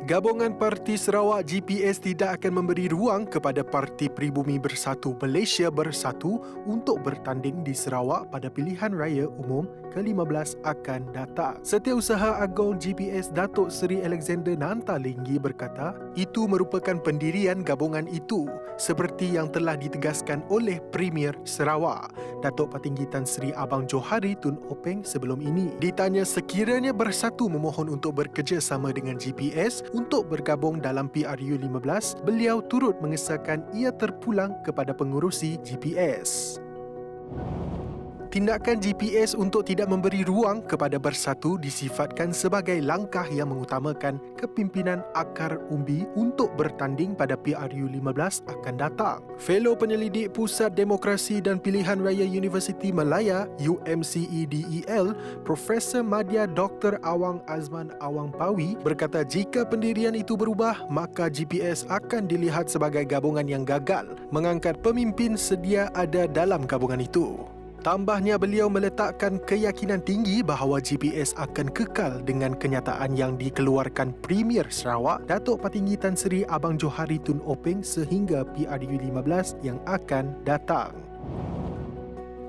Gabungan Parti Sarawak GPS tidak akan memberi ruang kepada Parti Pribumi Bersatu Malaysia Bersatu untuk bertanding di Sarawak pada pilihan raya umum ke-15 akan datang. Setiausaha Agong GPS Datuk Seri Alexander Nantalinggi berkata, itu merupakan pendirian gabungan itu seperti yang telah ditegaskan oleh Premier Sarawak, Datuk Patinggi Tan Sri Abang Johari Tun Openg sebelum ini. Ditanya sekiranya Bersatu memohon untuk bekerjasama dengan GPS untuk bergabung dalam PRU15, beliau turut mengesahkan ia terpulang kepada pengurusi GPS. Tindakan GPS untuk tidak memberi ruang kepada Bersatu disifatkan sebagai langkah yang mengutamakan kepimpinan akar umbi untuk bertanding pada PRU15 akan datang. Fellow Penyelidik Pusat Demokrasi dan Pilihan Raya Universiti Malaya UMCEDEL, Profesor Madya Dr. Awang Azman Awang Pawi berkata jika pendirian itu berubah, maka GPS akan dilihat sebagai gabungan yang gagal mengangkat pemimpin sedia ada dalam gabungan itu. Tambahnya, beliau meletakkan keyakinan tinggi bahawa GPS akan kekal dengan kenyataan yang dikeluarkan Premier Sarawak, Datuk Patinggi Tan Sri Abang Johari Tun Openg sehingga PRU15 yang akan datang.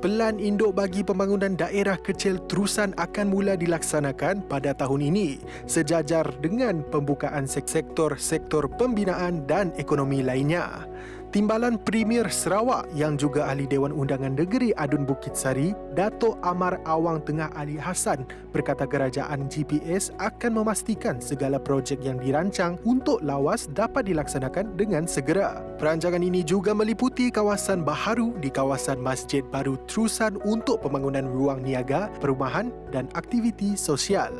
Pelan induk bagi pembangunan daerah kecil terusan akan mula dilaksanakan pada tahun ini sejajar dengan pembukaan sektor-sektor pembinaan dan ekonomi lainnya. Timbalan Premier Sarawak yang juga Ahli Dewan Undangan Negeri Adun Bukit Sari, Datuk Amar Awang Tengah Ali Hassan berkata kerajaan GPS akan memastikan segala projek yang dirancang untuk lawas dapat dilaksanakan dengan segera. Perancangan ini juga meliputi kawasan baharu di kawasan Masjid Baru Terusan untuk pembangunan ruang niaga, perumahan dan aktiviti sosial.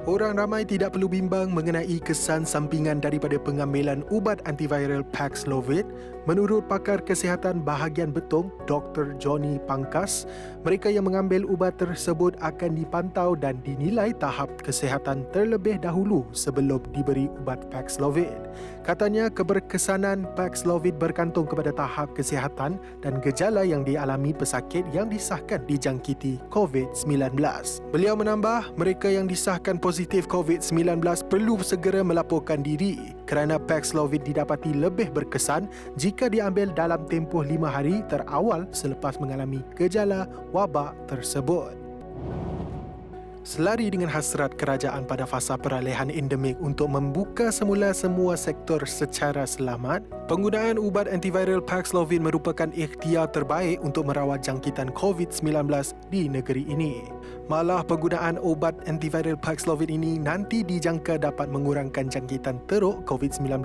Orang ramai tidak perlu bimbang mengenai kesan sampingan daripada pengambilan ubat antiviral Paxlovid. Menurut pakar kesihatan bahagian Betong, Dr. Johnny Pangkas, mereka yang mengambil ubat tersebut akan dipantau dan dinilai tahap kesihatan terlebih dahulu sebelum diberi ubat Paxlovid. Katanya keberkesanan Paxlovid bergantung kepada tahap kesihatan dan gejala yang dialami pesakit yang disahkan dijangkiti COVID-19. Beliau menambah, mereka yang disahkan positif COVID-19 perlu segera melaporkan diri kerana Paxlovid didapati lebih berkesan jika diambil dalam tempoh 5 hari terawal selepas mengalami gejala wabak tersebut. Selari dengan hasrat kerajaan pada fasa peralihan endemik untuk membuka semula semua sektor secara selamat, penggunaan ubat antiviral Paxlovid merupakan ikhtiar terbaik untuk merawat jangkitan COVID-19 di negeri ini. Malah penggunaan ubat antiviral Paxlovid ini nanti dijangka dapat mengurangkan jangkitan teruk COVID-19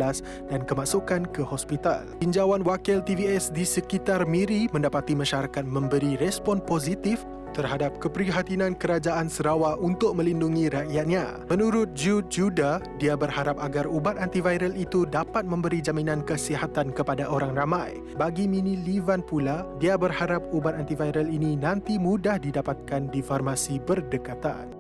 dan kemasukan ke hospital. Tinjauan wakil TVS di sekitar Miri mendapati masyarakat memberi respon positif terhadap keprihatinan kerajaan Sarawak untuk melindungi rakyatnya. Menurut Jude Judah, dia berharap agar ubat antiviral itu dapat memberi jaminan kesihatan kepada orang ramai. Bagi Mini Livan pula, dia berharap ubat antiviral ini nanti mudah didapatkan di farmasi berdekatan.